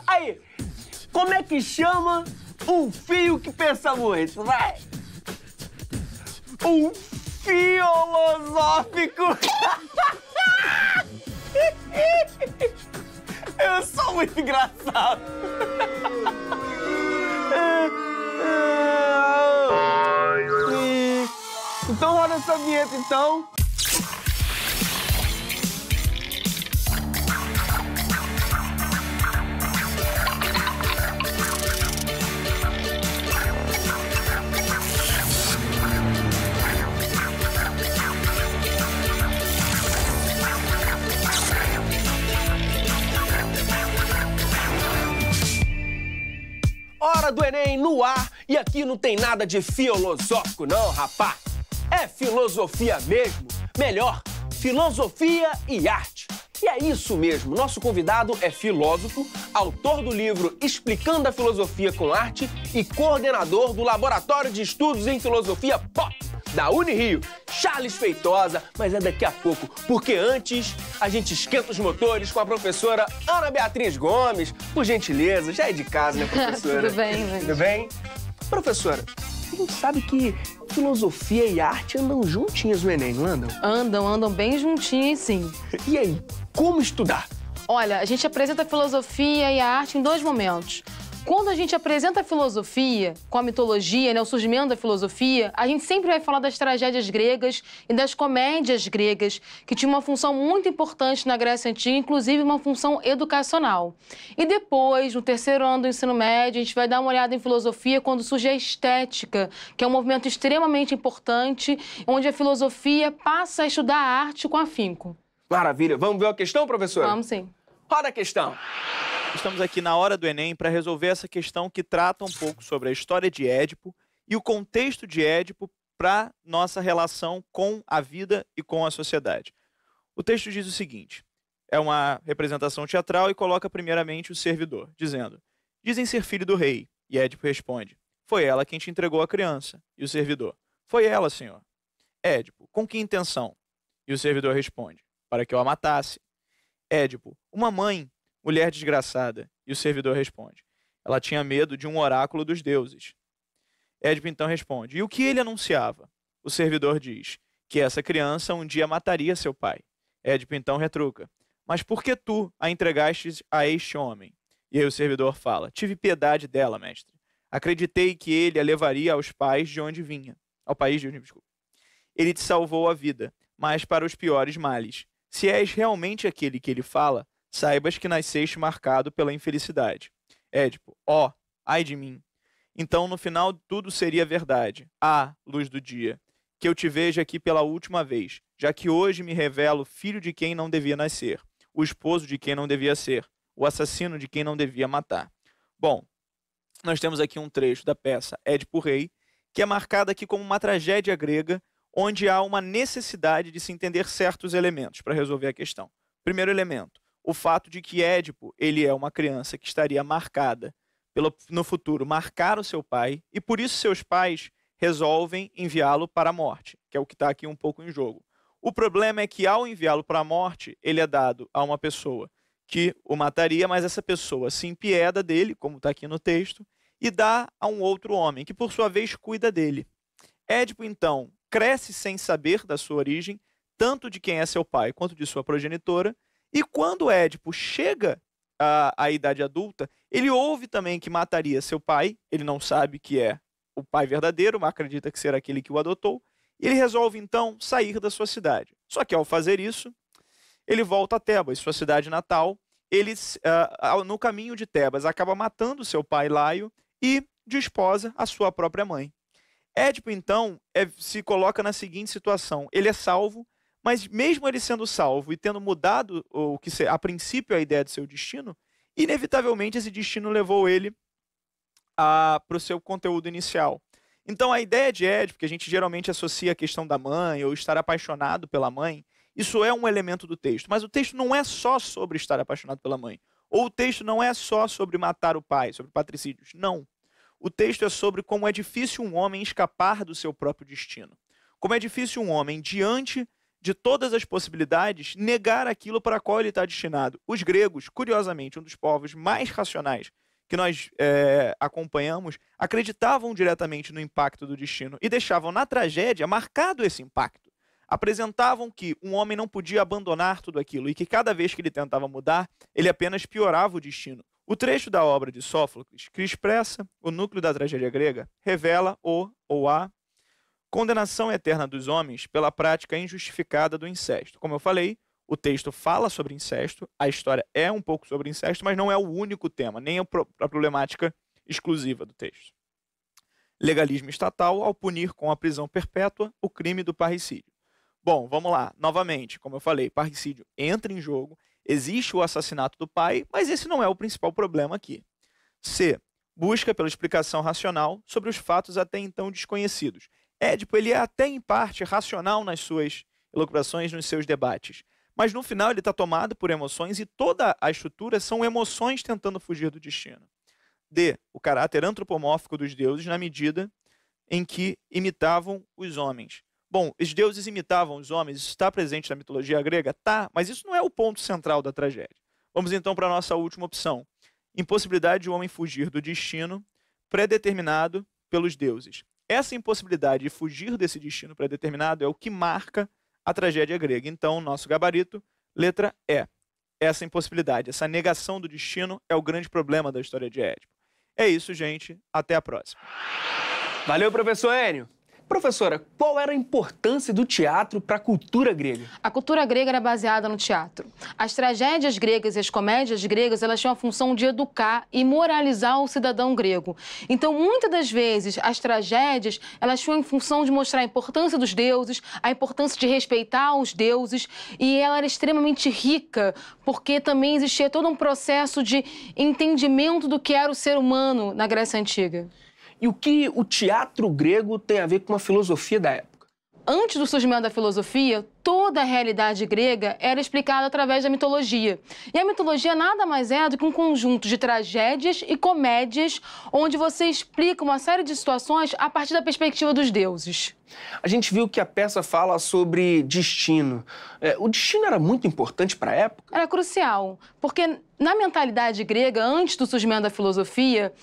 Aí, como é que chama um fio que pensa muito? Vai! Um filosófico! Eu sou muito engraçado! Então roda essa vinheta, então. Hora do Enem no ar, e aqui não tem nada de filosófico não, rapá. É filosofia mesmo. Melhor, filosofia e arte. E é isso mesmo, nosso convidado é filósofo, autor do livro Explicando a Filosofia com Arte e coordenador do Laboratório de Estudos em Filosofia POP da Unirio, Charles Feitosa, mas é daqui a pouco, porque antes a gente esquenta os motores com a professora Ana Beatriz Gomes. Por gentileza, já é de casa, né, professora? Tudo bem, gente. Tudo bem? Professora, a gente sabe que filosofia e arte andam juntinhas no Enem, não andam? Andam bem juntinhos, sim. E aí, como estudar? Olha, a gente apresenta a filosofia e a arte em 2 momentos. Quando a gente apresenta a filosofia, com a mitologia, né, o surgimento da filosofia, a gente sempre vai falar das tragédias gregas e das comédias gregas, que tinham uma função muito importante na Grécia Antiga, inclusive uma função educacional. E depois, no 3º ano do ensino médio, a gente vai dar uma olhada em filosofia quando surge a estética, que é um movimento extremamente importante, onde a filosofia passa a estudar a arte com afinco. Maravilha. Vamos ver a questão, professora? Vamos sim. Roda a questão. Estamos aqui na hora do Enem para resolver essa questão que trata um pouco sobre a história de Édipo e o contexto de Édipo para nossa relação com a vida e com a sociedade. O texto diz o seguinte, é uma representação teatral e coloca primeiramente o servidor, dizendo: dizem ser filho do rei. E Édipo responde: foi ela quem te entregou a criança. E o servidor: foi ela, senhor. Édipo: com que intenção? E o servidor responde: para que eu a matasse. Édipo: uma mãe, mulher desgraçada. E o servidor responde: ela tinha medo de um oráculo dos deuses. Édipo então responde: e o que ele anunciava? O servidor diz: que essa criança um dia mataria seu pai. Édipo então retruca: mas por que tu a entregastes a este homem? E aí o servidor fala: tive piedade dela, mestre. Acreditei que ele a levaria aos pais de onde vinha. Ao país de onde, desculpa. Ele te salvou a vida, mas para os piores males. Se és realmente aquele que ele fala, saibas que nasceste marcado pela infelicidade. Édipo: ó, ai de mim. Então no final tudo seria verdade. Ah, luz do dia, que eu te veja aqui pela última vez, já que hoje me revelo filho de quem não devia nascer, o esposo de quem não devia ser, o assassino de quem não devia matar. Bom, nós temos aqui um trecho da peça Édipo Rei, que é marcada aqui como uma tragédia grega, onde há uma necessidade de se entender certos elementos para resolver a questão. Primeiro elemento, o fato de que Édipo ele é uma criança que estaria marcada no futuro, marcar o seu pai, e por isso seus pais resolvem enviá-lo para a morte, que é o que está aqui um pouco em jogo. O problema é que ao enviá-lo para a morte, ele é dado a uma pessoa que o mataria, mas essa pessoa se impieda dele, como está aqui no texto, e dá a um outro homem, que por sua vez cuida dele. Édipo, então, cresce sem saber da sua origem, tanto de quem é seu pai quanto de sua progenitora, e quando Édipo chega à idade adulta, ele ouve também que mataria seu pai, ele não sabe que é o pai verdadeiro, mas acredita que será aquele que o adotou, e ele resolve então sair da sua cidade. Só que ao fazer isso, ele volta a Tebas, sua cidade natal. Ele, no caminho de Tebas, acaba matando seu pai Laio e desposa a sua própria mãe. Édipo, então, se coloca na seguinte situação. Ele é salvo, mas mesmo ele sendo salvo e tendo mudado o que a princípio a ideia de seu destino, inevitavelmente esse destino levou ele para o seu conteúdo inicial. Então a ideia de Édipo, que a gente geralmente associa a questão da mãe ou estar apaixonado pela mãe, isso é um elemento do texto. Mas o texto não é só sobre estar apaixonado pela mãe. Ou o texto não é só sobre matar o pai, sobre patricídios. Não. O texto é sobre como é difícil um homem escapar do seu próprio destino. Como é difícil um homem, diante de todas as possibilidades, negar aquilo para qual ele está destinado. Os gregos, curiosamente, um dos povos mais racionais que nós acompanhamos, acreditavam diretamente no impacto do destino e deixavam na tragédia marcado esse impacto. Apresentavam que um homem não podia abandonar tudo aquilo e que cada vez que ele tentava mudar, ele apenas piorava o destino. O trecho da obra de Sófocles, que expressa o núcleo da tragédia grega, revela a condenação eterna dos homens pela prática injustificada do incesto. Como eu falei, o texto fala sobre incesto, a história é um pouco sobre incesto, mas não é o único tema, nem a problemática exclusiva do texto. Legalismo estatal ao punir com a prisão perpétua o crime do parricídio. Bom, vamos lá. Novamente, como eu falei, parricídio entra em jogo, existe o assassinato do pai, mas esse não é o principal problema aqui. C. Busca pela explicação racional sobre os fatos até então desconhecidos. Édipo, ele é até em parte racional nas suas elucubrações, nos seus debates. Mas no final ele está tomado por emoções e toda a estrutura são emoções tentando fugir do destino. D. O caráter antropomórfico dos deuses na medida em que imitavam os homens. Bom, os deuses imitavam os homens, isso está presente na mitologia grega? Tá, mas isso não é o ponto central da tragédia. Vamos então para a nossa última opção. Impossibilidade de o homem fugir do destino predeterminado pelos deuses. Essa impossibilidade de fugir desse destino predeterminado é o que marca a tragédia grega. Então, nosso gabarito, letra E. Essa impossibilidade, essa negação do destino é o grande problema da história de Édipo. É isso, gente. Até a próxima. Valeu, professor Enio. Professora, qual era a importância do teatro para a cultura grega? A cultura grega era baseada no teatro. As tragédias gregas e as comédias gregas, elas tinham a função de educar e moralizar o cidadão grego. Então, muitas das vezes, as tragédias, elas tinham em função de mostrar a importância dos deuses, a importância de respeitar os deuses, e ela era extremamente rica, porque também existia todo um processo de entendimento do que era o ser humano na Grécia Antiga. E o que o teatro grego tem a ver com a filosofia da época? Antes do surgimento da filosofia, toda a realidade grega era explicada através da mitologia. E a mitologia nada mais é do que um conjunto de tragédias e comédias onde você explica uma série de situações a partir da perspectiva dos deuses. A gente viu que a peça fala sobre destino. O destino era muito importante para a época? Era crucial, porque na mentalidade grega, antes do surgimento da filosofia,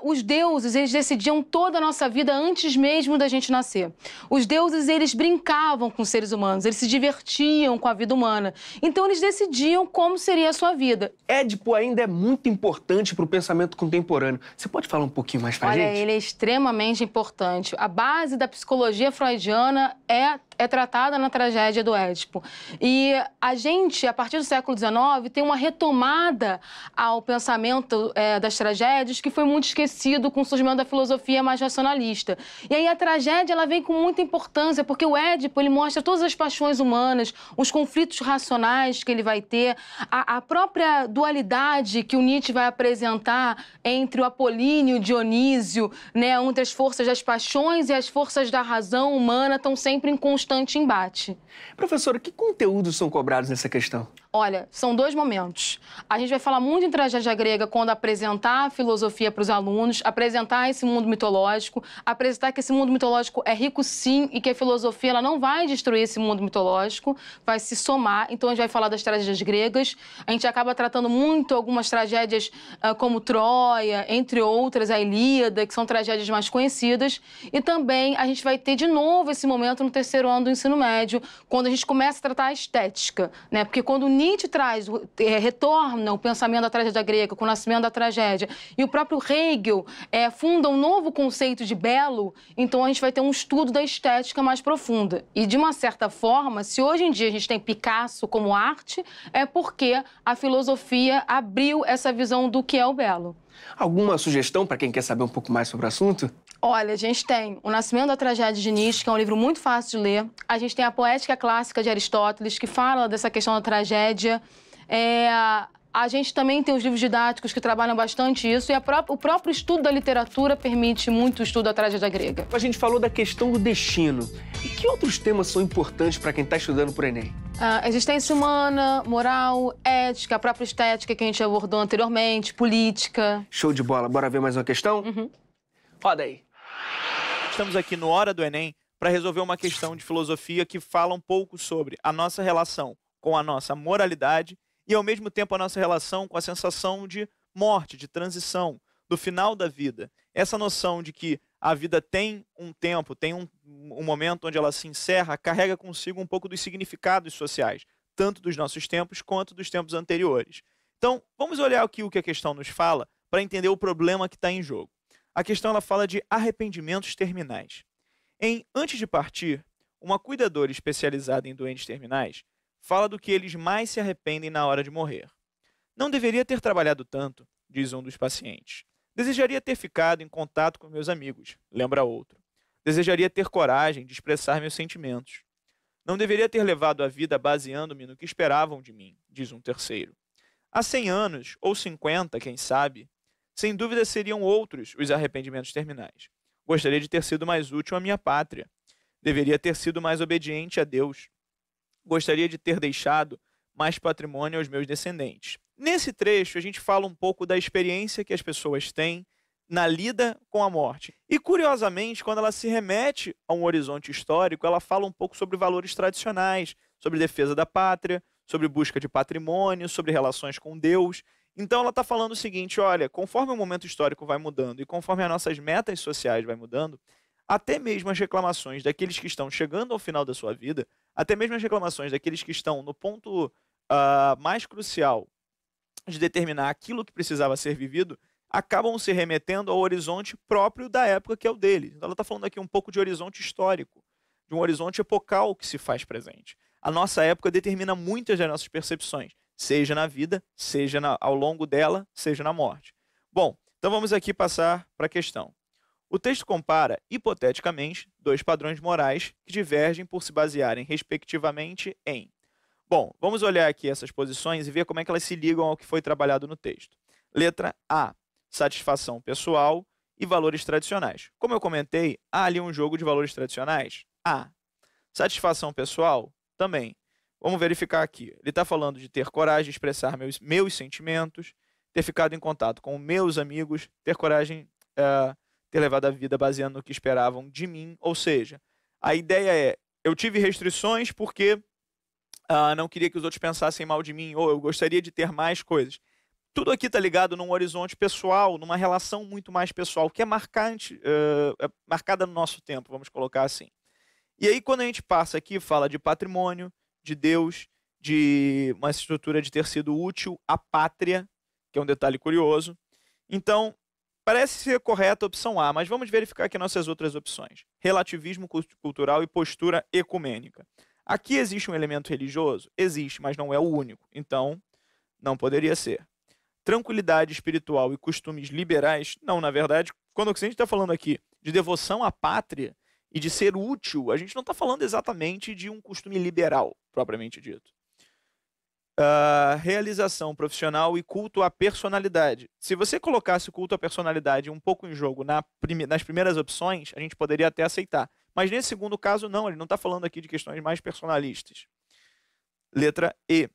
os deuses, eles decidiam toda a nossa vida antes mesmo da gente nascer. Os deuses, eles brincavam com os seres humanos, eles se divertiam com a vida humana. Então, eles decidiam como seria a sua vida. Édipo ainda é muito importante para o pensamento contemporâneo. Você pode falar um pouquinho mais para a gente? Olha, ele é extremamente importante. A base da psicologia freudiana é tratada na tragédia do Édipo. E a gente, a partir do século XIX, tem uma retomada ao pensamento das tragédias que foi muito esquecido com o surgimento da filosofia mais racionalista. E aí a tragédia, ela vem com muita importância, porque o Édipo, ele mostra todas as paixões humanas, os conflitos racionais que ele vai ter, a própria dualidade que o Nietzsche vai apresentar entre o Apolíneo e o Dionísio, né, entre as forças das paixões e as forças da razão humana estão sempre em constante embate. Professora, que conteúdos são cobrados nessa questão? Olha, são dois momentos. A gente vai falar muito em tragédia grega quando apresentar a filosofia para os alunos, apresentar esse mundo mitológico, apresentar que esse mundo mitológico é rico sim e que a filosofia ela não vai destruir esse mundo mitológico, vai se somar. Então a gente vai falar das tragédias gregas. A gente acaba tratando muito algumas tragédias como Troia, entre outras, a Ilíada, que são tragédias mais conhecidas. E também a gente vai ter de novo esse momento no terceiro ano do ensino médio, quando a gente começa a tratar a estética, né? Porque quando Nietzsche retorna o pensamento da tragédia grega com o nascimento da tragédia e o próprio Hegel funda um novo conceito de belo, então a gente vai ter um estudo da estética mais profunda. E, de uma certa forma, se hoje em dia a gente tem Picasso como arte, é porque a filosofia abriu essa visão do que é o belo. Alguma sugestão para quem quer saber um pouco mais sobre o assunto? Olha, a gente tem O Nascimento da Tragédia de Nietzsche, que é um livro muito fácil de ler. A gente tem a Poética Clássica de Aristóteles, que fala dessa questão da tragédia. A gente também tem os livros didáticos que trabalham bastante isso. E o próprio estudo da literatura permite muito o estudo da tragédia grega. A gente falou da questão do destino. E que outros temas são importantes para quem está estudando para o Enem? Existência humana, moral, ética, a própria estética que a gente abordou anteriormente, política. Show de bola. Bora ver mais uma questão? Uhum. Roda aí. Estamos aqui no Hora do Enem para resolver uma questão de filosofia que fala um pouco sobre a nossa relação com a nossa moralidade e, ao mesmo tempo, a nossa relação com a sensação de morte, de transição, do final da vida. Essa noção de que a vida tem um tempo, tem um momento onde ela se encerra, carrega consigo um pouco dos significados sociais, tanto dos nossos tempos quanto dos tempos anteriores. Então, vamos olhar aqui o que a questão nos fala para entender o problema que está em jogo. A questão ela fala de arrependimentos terminais. Antes de partir, uma cuidadora especializada em doentes terminais fala do que eles mais se arrependem na hora de morrer. Não deveria ter trabalhado tanto, diz um dos pacientes. Desejaria ter ficado em contato com meus amigos, lembra outro. Desejaria ter coragem de expressar meus sentimentos. Não deveria ter levado a vida baseando-me no que esperavam de mim, diz um terceiro. Há 100 anos, ou 50, quem sabe, sem dúvida seriam outros os arrependimentos terminais. Gostaria de ter sido mais útil à minha pátria. Deveria ter sido mais obediente a Deus. Gostaria de ter deixado mais patrimônio aos meus descendentes. Nesse trecho, a gente fala um pouco da experiência que as pessoas têm na lida com a morte. E, curiosamente, quando ela se remete a um horizonte histórico, ela fala um pouco sobre valores tradicionais, sobre defesa da pátria, sobre busca de patrimônio, sobre relações com Deus. Então, ela está falando o seguinte, olha, conforme o momento histórico vai mudando e conforme as nossas metas sociais vai mudando, até mesmo as reclamações daqueles que estão chegando ao final da sua vida, até mesmo as reclamações daqueles que estão no ponto mais crucial de determinar aquilo que precisava ser vivido, acabam se remetendo ao horizonte próprio da época que é o deles. Então, ela está falando aqui um pouco de horizonte histórico, de um horizonte epocal que se faz presente. A nossa época determina muitas das nossas percepções, seja na vida, seja ao longo dela, seja na morte. Bom, então vamos aqui passar para a questão. O texto compara, hipoteticamente, dois padrões morais que divergem por se basearem, respectivamente, em... Bom, vamos olhar aqui essas posições e ver como é que elas se ligam ao que foi trabalhado no texto. Letra A, satisfação pessoal e valores tradicionais. Como eu comentei, há ali um jogo de valores tradicionais? A. Satisfação pessoal? Também. Vamos verificar aqui. Ele está falando de ter coragem de expressar meus sentimentos, ter ficado em contato com meus amigos, ter coragem, ter levado a vida baseando no que esperavam de mim. Ou seja, a ideia é, eu tive restrições porque não queria que os outros pensassem mal de mim, ou eu gostaria de ter mais coisas. Tudo aqui está ligado num horizonte pessoal, numa relação muito mais pessoal, que é marcada no nosso tempo, vamos colocar assim. E aí, quando a gente passa aqui, fala de patrimônio, de Deus, de uma estrutura de ter sido útil à pátria, que é um detalhe curioso. Então, parece ser correta a opção A, mas vamos verificar aqui nossas outras opções. Relativismo cultural e postura ecumênica. Aqui existe um elemento religioso? Existe, mas não é o único. Então, não poderia ser. Tranquilidade espiritual e costumes liberais? Não, na verdade, quando a gente está falando aqui de devoção à pátria e de ser útil, a gente não está falando exatamente de um costume liberal, propriamente dito. Realização profissional e culto à personalidade. Se você colocasse o culto à personalidade um pouco em jogo nas primeiras opções, a gente poderia até aceitar. Mas nesse segundo caso, não, ele não está falando aqui de questões mais personalistas. Letra E.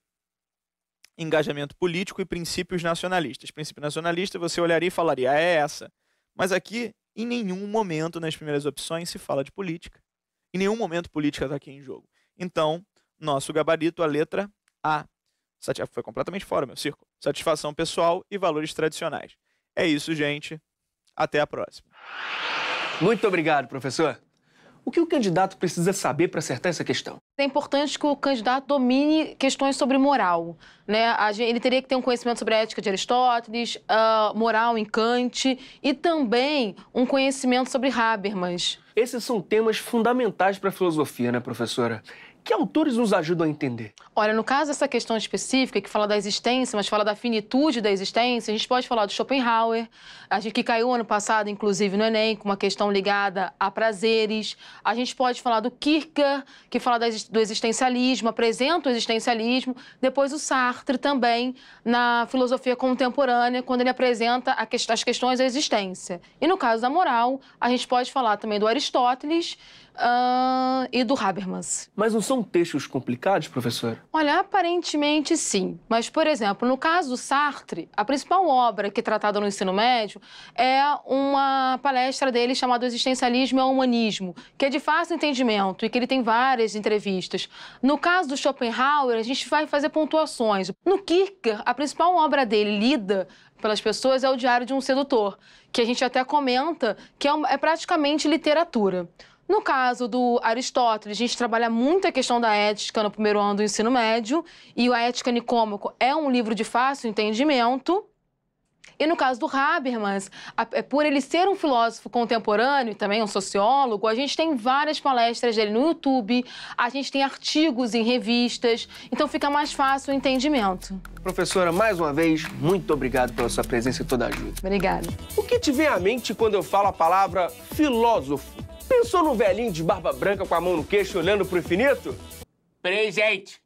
Engajamento político e princípios nacionalistas. Princípio nacionalista, você olharia e falaria, é essa. Mas aqui, em nenhum momento nas primeiras opções se fala de política. Em nenhum momento política está aqui em jogo. Então, nosso gabarito, a letra A. Foi completamente fora, meu círculo. Satisfação pessoal e valores tradicionais. É isso, gente. Até a próxima. Muito obrigado, professor. O que o candidato precisa saber para acertar essa questão? É importante que o candidato domine questões sobre moral, né? Ele teria que ter um conhecimento sobre a ética de Aristóteles, moral em Kant e também um conhecimento sobre Habermas. Esses são temas fundamentais para a filosofia, né, professora? Que autores nos ajudam a entender? Olha, no caso dessa questão específica, que fala da existência, mas fala da finitude da existência, a gente pode falar do Schopenhauer, que caiu ano passado, inclusive, no Enem, com uma questão ligada a prazeres. A gente pode falar do Kierkegaard, que fala do existencialismo, apresenta o existencialismo. Depois o Sartre também, na filosofia contemporânea, quando ele apresenta as questões da existência. E no caso da moral, a gente pode falar também do Aristóteles, e do Habermas. Mas não são textos complicados, professora? Olha, aparentemente sim. Mas, por exemplo, no caso do Sartre, a principal obra que é tratada no ensino médio é uma palestra dele chamada Existencialismo e o Humanismo, que é de fácil entendimento e que ele tem várias entrevistas. No caso do Schopenhauer, a gente vai fazer pontuações. No Kierkegaard, a principal obra dele, lida pelas pessoas, é o Diário de um Sedutor, que a gente até comenta que é praticamente literatura. No caso do Aristóteles, a gente trabalha muito a questão da ética no primeiro ano do ensino médio, e o A Ética Nicômaco é um livro de fácil entendimento. E no caso do Habermas, por ele ser um filósofo contemporâneo e também um sociólogo, a gente tem várias palestras dele no YouTube, a gente tem artigos em revistas, então fica mais fácil o entendimento. Professora, mais uma vez, muito obrigado pela sua presença e toda a ajuda. Obrigada. O que te vem à mente quando eu falo a palavra filósofo? Pensou no velhinho de barba branca com a mão no queixo olhando pro infinito? Presente!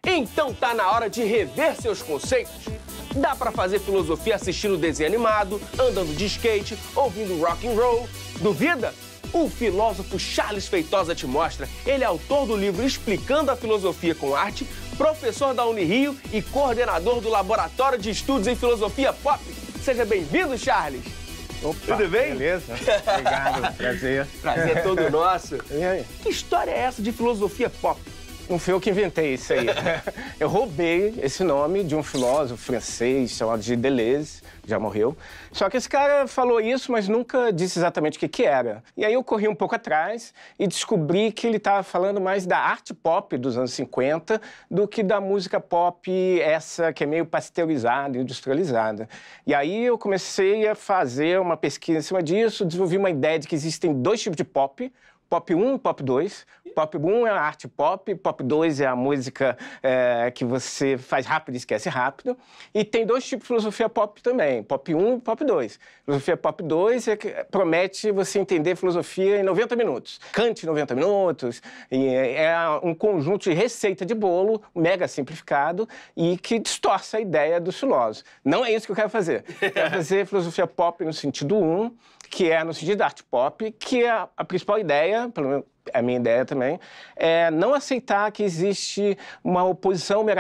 Então tá na hora de rever seus conceitos. Dá pra fazer filosofia assistindo desenho animado, andando de skate, ouvindo rock and roll. Duvida? O filósofo Charles Feitosa te mostra. Ele é autor do livro Explicando a Filosofia com Arte, professor da Unirio e coordenador do Laboratório de Estudos em Filosofia Pop. Seja bem-vindo, Charles. Opa, tudo bem? Beleza. Obrigado, prazer. Prazer é todo nosso. E aí? Que história é essa de filosofia pop? Não fui eu que inventei isso aí. Eu roubei esse nome de um filósofo francês chamado de Deleuze, já morreu. Só que esse cara falou isso, mas nunca disse exatamente o que era. E aí eu corri um pouco atrás e descobri que ele estava falando mais da arte pop dos anos 50 do que da música pop, essa que é meio pasteurizada, industrializada. E aí eu comecei a fazer uma pesquisa em cima disso, desenvolvi uma ideia de que existem dois tipos de pop, Pop 1 e Pop 2. Pop 1 é a arte pop, Pop 2 é a música que você faz rápido e esquece rápido. E tem dois tipos de filosofia pop também, Pop 1 e Pop 2. Filosofia Pop 2 promete você entender filosofia em 90 minutos. Kant em 90 minutos, e é um conjunto de receita de bolo, mega simplificado, e que distorce a ideia dos filósofos. Não é isso que eu quero fazer. Eu quero fazer filosofia pop no sentido 1, que é no sentido da arte pop, que é a principal ideia, pelo menos a minha ideia também, é não aceitar que existe uma oposição, uma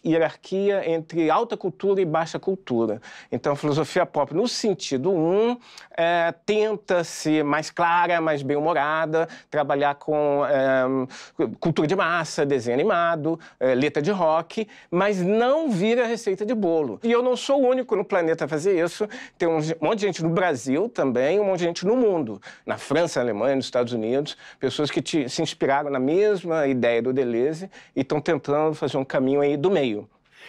hierarquia entre alta cultura e baixa cultura. Então, a filosofia pop, no sentido 1, tenta ser mais clara, mais bem-humorada, trabalhar com cultura de massa, desenho animado, letra de rock, mas não vira receita de bolo. E eu não sou o único no planeta a fazer isso. Tem um monte de gente no Brasil também, um monte de gente no mundo. Na França, na Alemanha, nos Estados Unidos, pessoas que se inspiraram na mesma ideia do Deleuze e estão tentando fazer um caminho aí do meio.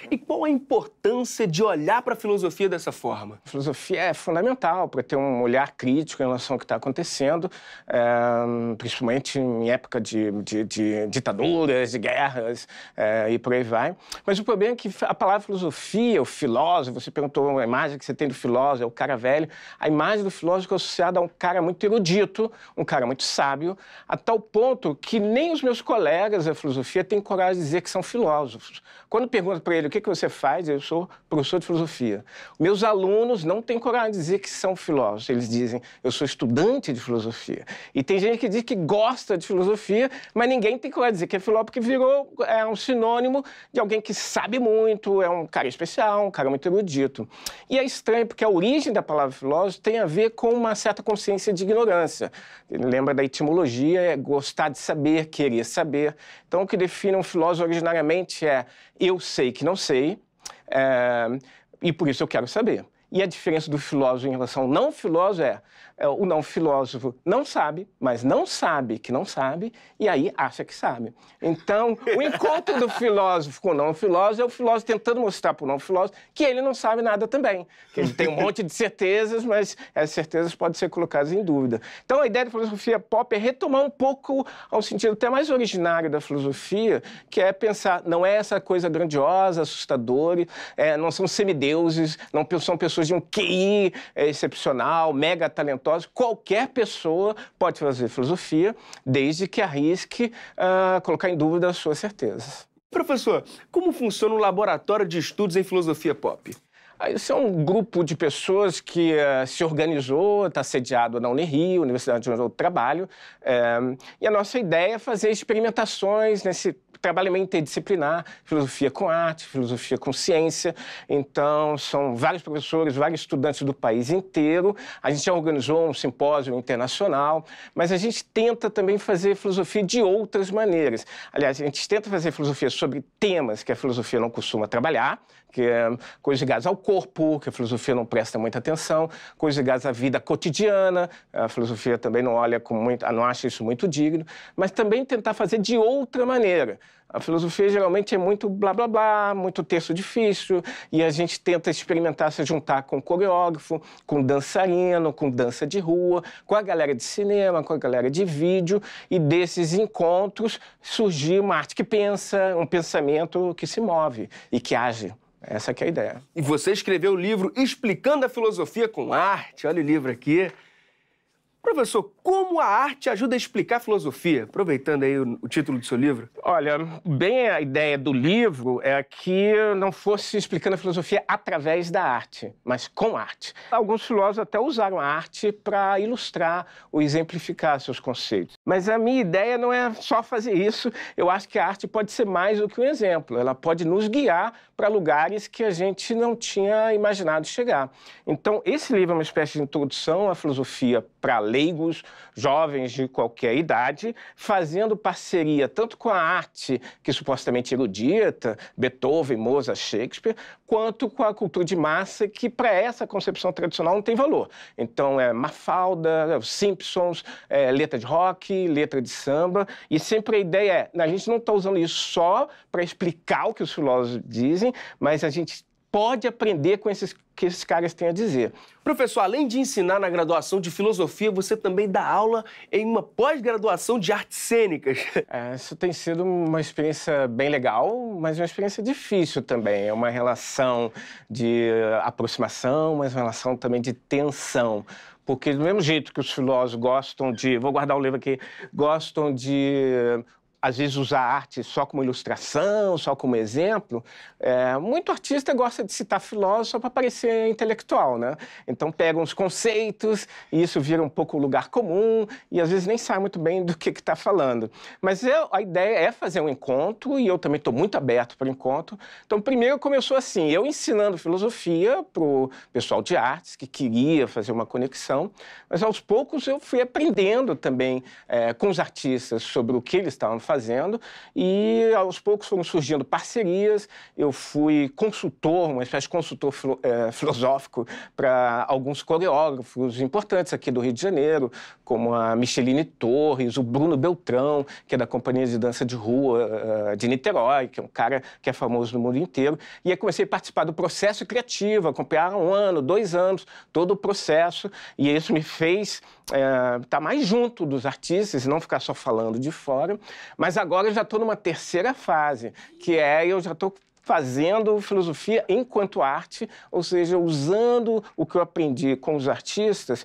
E qual a importância de olhar para a filosofia dessa forma? A filosofia é fundamental para ter um olhar crítico em relação ao que está acontecendo, principalmente em época de ditaduras, de guerras e por aí vai. Mas o problema é que a palavra filosofia, o filósofo, você perguntou a imagem que você tem do filósofo, é o cara velho, a imagem do filósofo é associada a um cara muito erudito, um cara muito sábio, a tal ponto que nem os meus colegas da filosofia têm coragem de dizer que são filósofos. Quando pergunto para ele o que você faz, eu sou professor de filosofia. Meus alunos não têm coragem de dizer que são filósofos. Eles dizem, eu sou estudante de filosofia. E tem gente que diz que gosta de filosofia, mas ninguém tem coragem de dizer que é filósofo, porque virou um sinônimo de alguém que sabe muito, é um cara especial, um cara muito erudito. E é estranho, porque a origem da palavra filósofo tem a ver com uma certa consciência de ignorância. Lembra da etimologia, é gostar de saber, querer saber. Então, o que define um filósofo originariamente é eu sei que não sei, e por isso eu quero saber. E a diferença do filósofo em relação ao não filósofo o não filósofo não sabe, mas não sabe que não sabe, e aí acha que sabe. Então, o encontro do filósofo com o não filósofo é o filósofo tentando mostrar para o não filósofo que ele não sabe nada também. Que ele tem um monte de certezas, mas essas certezas podem ser colocadas em dúvida. Então, a ideia da filosofia pop é retomar um pouco ao sentido até mais originário da filosofia, que é pensar, não é essa coisa grandiosa, assustadora, não são semideuses, não são pessoas de um QI excepcional, mega talentosa. Qualquer pessoa pode fazer filosofia, desde que arrisque colocar em dúvida as suas certezas. Professor, como funciona o Laboratório de Estudos em Filosofia Pop? Esse é um grupo de pessoas que se organizou, está sediado na Unirio, Universidade onde eu trabalho, e a nossa ideia é fazer experimentações nesse trabalho meio interdisciplinar, filosofia com arte, filosofia com ciência. Então, são vários professores, vários estudantes do país inteiro. A gente já organizou um simpósio internacional, mas a gente tenta também fazer filosofia de outras maneiras. Aliás, a gente tenta fazer filosofia sobre temas que a filosofia não costuma trabalhar, que é coisas ligadas ao corpo, que a filosofia não presta muita atenção, coisas ligadas à vida cotidiana, a filosofia também não olha com muito, não acha isso muito digno, mas também tentar fazer de outra maneira. A filosofia geralmente é muito blá, blá, blá, muito texto difícil, e a gente tenta experimentar se juntar com coreógrafo, com dançarino, com dança de rua, com a galera de cinema, com a galera de vídeo, e desses encontros surgir uma arte que pensa, um pensamento que se move e que age. Essa que é a ideia. E você escreveu o livro Explicando a Filosofia com Arte. Olha o livro aqui. Professor, como a arte ajuda a explicar a filosofia? Aproveitando aí o título do seu livro. Olha, bem a ideia do livro é que não fosse explicando a filosofia através da arte, mas com arte. Alguns filósofos até usaram a arte para ilustrar ou exemplificar seus conceitos. Mas a minha ideia não é só fazer isso. Eu acho que a arte pode ser mais do que um exemplo. Ela pode nos guiar para lugares que a gente não tinha imaginado chegar. Então, esse livro é uma espécie de introdução à filosofia para leigos, jovens de qualquer idade, fazendo parceria tanto com a arte, que supostamente erudita, Beethoven, Mozart, Shakespeare, quanto com a cultura de massa, que para essa concepção tradicional não tem valor. Então, é Mafalda, os Simpsons, letra de rock, letra de samba, e sempre a ideia é, a gente não está usando isso só para explicar o que os filósofos dizem, mas a gente pode aprender com que esses caras têm a dizer. Professor, além de ensinar na graduação de filosofia, você também dá aula em uma pós-graduação de artes cênicas. Isso tem sido uma experiência bem legal, mas uma experiência difícil também. É uma relação de aproximação, mas uma relação também de tensão. Porque do mesmo jeito que os filósofos gostam de... Vou guardar o livro aqui. Gostam de... às vezes usar a arte só como ilustração, só como exemplo, muito artista gosta de citar filósofo só para parecer intelectual, né? Então pega uns conceitos e isso vira um pouco lugar comum e às vezes nem sabe muito bem do que está falando. Mas a ideia é fazer um encontro e eu também estou muito aberto para o encontro. Então primeiro começou assim, eu ensinando filosofia para o pessoal de artes que queria fazer uma conexão, mas aos poucos eu fui aprendendo também com os artistas sobre o que eles estavam fazendo e aos poucos foram surgindo parcerias. Eu fui consultor, uma espécie de consultor filosófico para alguns coreógrafos importantes aqui do Rio de Janeiro, como a Micheline Torres, o Bruno Beltrão, que é da Companhia de Dança de Rua de Niterói, que é um cara que é famoso no mundo inteiro. E aí comecei a participar do processo criativo, acompanhar 1 ano, 2 anos, todo o processo. E isso me fez estar mais junto dos artistas e não ficar só falando de fora. Mas agora eu já estou numa terceira fase, que eu já estou fazendo filosofia enquanto arte, ou seja, usando o que eu aprendi com os artistas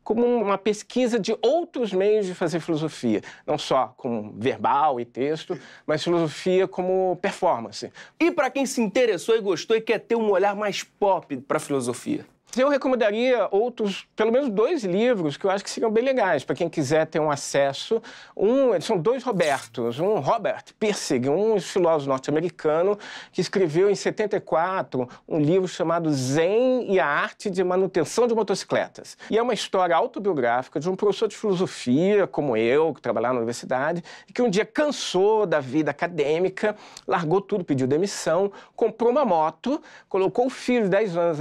como uma pesquisa de outros meios de fazer filosofia, não só com verbal e texto, mas filosofia como performance. E para quem se interessou e gostou e quer ter um olhar mais pop para a filosofia? Eu recomendaria pelo menos 2 livros que eu acho que seriam bem legais, para quem quiser ter um acesso. São 2 Robertos. Um Robert Pirsig, um filósofo norte-americano, que escreveu em 74 um livro chamado Zen e a Arte de Manutenção de Motocicletas. E é uma história autobiográfica de um professor de filosofia, como eu, que trabalhava na universidade, e que um dia cansou da vida acadêmica, largou tudo, pediu demissão, comprou uma moto, colocou o filho de 10 anos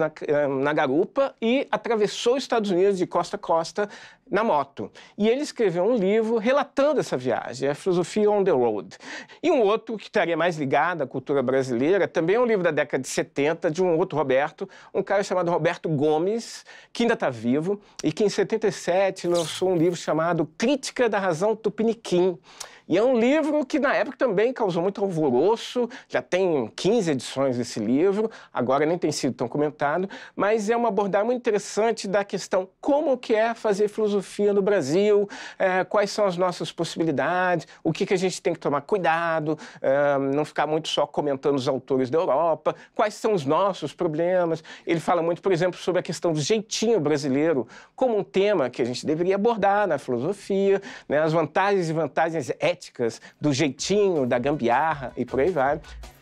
na garupa e atravessou os Estados Unidos de costa a costa na moto. E ele escreveu um livro relatando essa viagem, a Filosofia on the Road. E um outro que estaria mais ligado à cultura brasileira, também é um livro da década de 70, de um outro Roberto, um cara chamado Roberto Gomes, que ainda está vivo, e que em 77 lançou um livro chamado Crítica da Razão Tupiniquim. E é um livro que, na época, também causou muito alvoroço, já tem 15 edições desse livro, agora nem tem sido tão comentado, mas é uma abordagem muito interessante da questão como que é fazer filosofia filosofia no Brasil, quais são as nossas possibilidades, o que a gente tem que tomar cuidado, não ficar muito só comentando os autores da Europa, quais são os nossos problemas. Ele fala muito, por exemplo, sobre a questão do jeitinho brasileiro como um tema que a gente deveria abordar na filosofia, né, as vantagens e vantagens éticas do jeitinho, da gambiarra e por aí vai.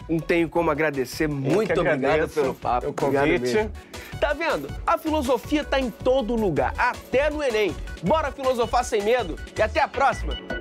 Não tenho como agradecer. Muito obrigado pelo papo. O convite. Tá vendo? A filosofia tá em todo lugar, até no Enem. Bora filosofar sem medo e até a próxima!